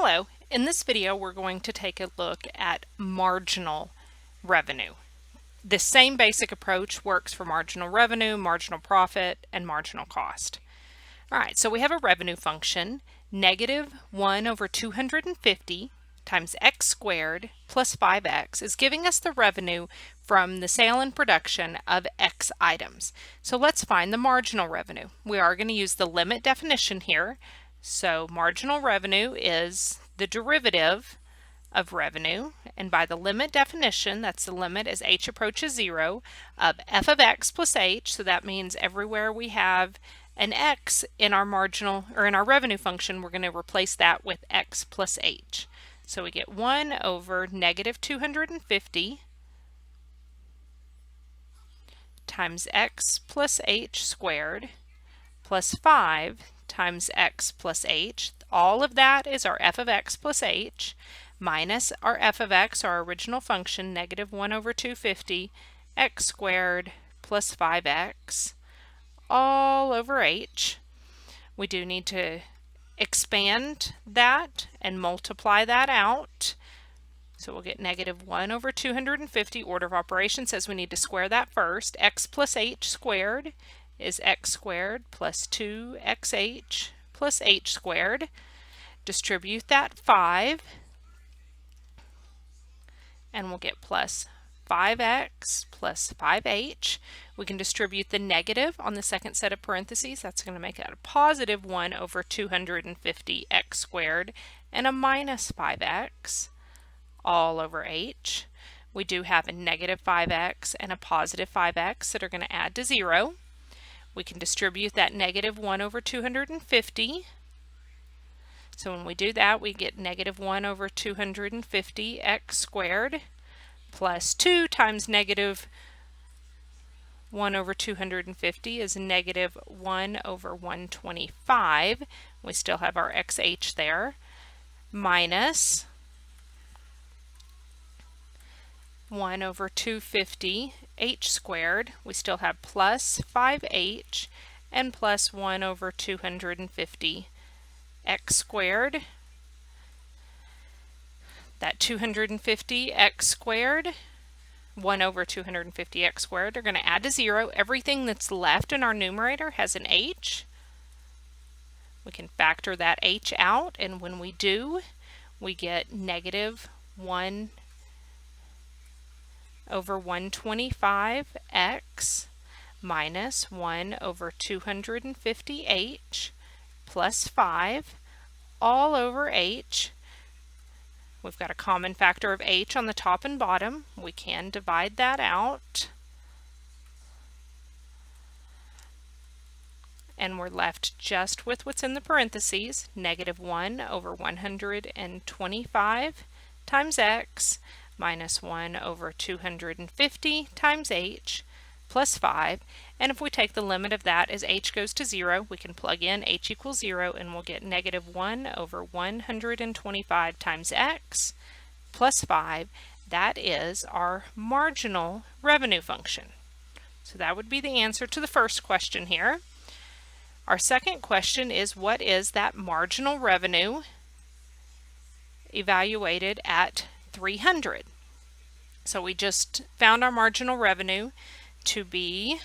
Hello, in this video we're going to take a look at marginal revenue. The same basic approach works for marginal revenue, marginal profit, and marginal cost. Alright, so we have a revenue function, negative 1 over 250 times x squared plus 5x is giving us the revenue from the sale and production of x items. So let's find the marginal revenue. We are going to use the limit definition here. So marginal revenue is the derivative of revenue, and by the limit definition, that's the limit as h approaches 0 of f of x plus h. So that means everywhere we have an x in our marginal or in our revenue function, we're going to replace that with x plus h. So we get 1 over negative 250 times x plus h squared plus 5 times x plus h. All of that is our f of x plus h minus our f of x, our original function, negative 1 over 250 x squared plus 5x all over h. We do need to expand that and multiply that out. So we'll get negative 1 over 250. Order of operations says we need to square that first. X plus h squared is x squared plus 2xh plus h squared. Distribute that 5 and we'll get plus 5x plus 5h. We can distribute the negative on the second set of parentheses. That's going to make it a positive 1 over 250 x squared and a minus 5x all over h. We do have a negative 5x and a positive 5x that are going to add to 0. We can distribute that negative 1 over 250. So when we do that, we get negative 1 over 250 x squared plus 2 times negative 1 over 250 is negative 1 over 125. We still have our xh there, minus 1 over 250 h squared. We still have plus 5h and plus 1 over 250 x squared. That 250 x squared, 1 over 250 x squared, are going to add to 0. Everything that's left in our numerator has an h. We can factor that h out, and when we do, we get negative 1 over 125x minus 1 over 250h plus 5 all over h. We've got a common factor of h on the top and bottom. We can divide that out. And we're left just with what's in the parentheses, negative 1 over 125 times x minus 1 over 250 times h plus 5. And if we take the limit of that as h goes to 0, we can plug in h equals 0 and we'll get negative 1 over 125 times x plus 5. That is our marginal revenue function. So that would be the answer to the first question here. Our second question is, what is that marginal revenue evaluated at 300? So we just found our marginal revenue to be,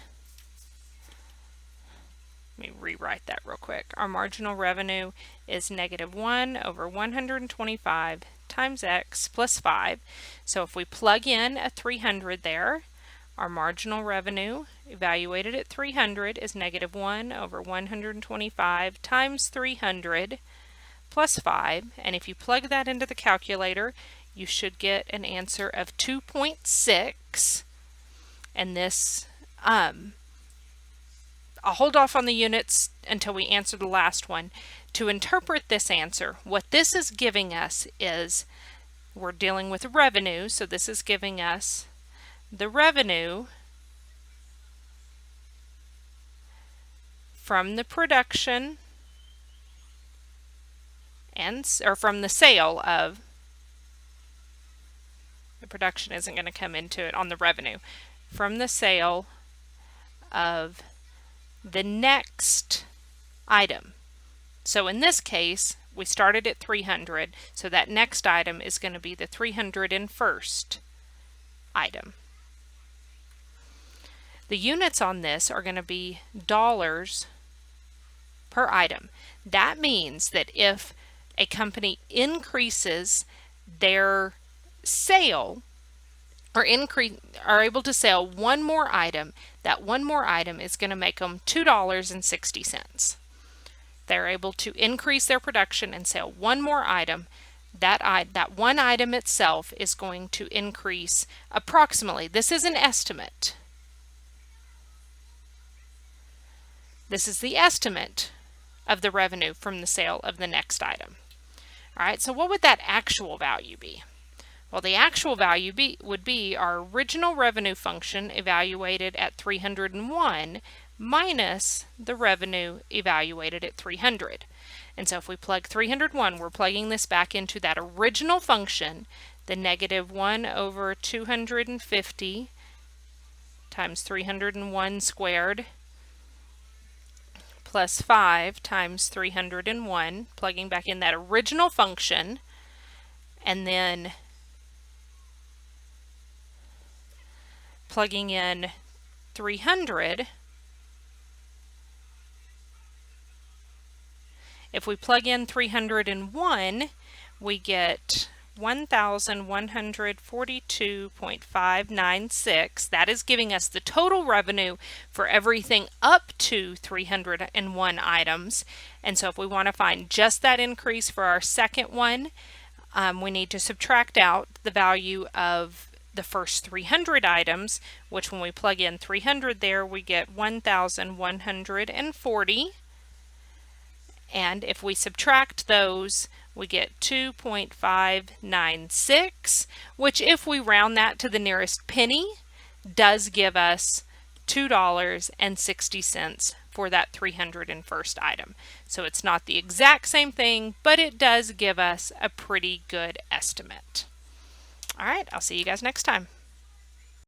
let me rewrite that real quick. Our marginal revenue is negative 1 over 125 times x plus 5. So if we plug in a 300 there, our marginal revenue evaluated at 300 is negative 1 over 125 times 300 plus 5. And if you plug that into the calculator, you should get an answer of 2.6. And this, I'll hold off on the units until we answer the last one. To interpret this answer, what this is giving us is, we're dealing with revenue, so this is giving us the revenue from the production or from the sale of, the production isn't going to come into it on the revenue, from the sale of the next item. So in this case, we started at 300, so that next item is going to be the 301st item. The units on this are going to be dollars per item. That means that if a company increases their sale or are able to sell one more item, that one more item is going to make them $2.60. They're able to increase their production and sell one more item. That one item itself is going to increase approximately, this is an estimate. This is the estimate of the revenue from the sale of the next item. All right, so what would that actual value be? Well, the actual value would be our original revenue function evaluated at 301 minus the revenue evaluated at 300. And so if we plug 301, we're plugging this back into that original function, the negative 1 over 250 times 301 squared plus 5 times 301, plugging back in that original function, and then plugging in 300. If we plug in 301, we get 1,142.596. That is giving us the total revenue for everything up to 301 items. And so if we want to find just that increase for our second one, we need to subtract out the value of the first 300 items, which when we plug in 300 there, we get 1,140. And if we subtract those, we get 2.596, which if we round that to the nearest penny, does give us $2.60 for that 301st item. So it's not the exact same thing, but it does give us a pretty good estimate. All right, I'll see you guys next time.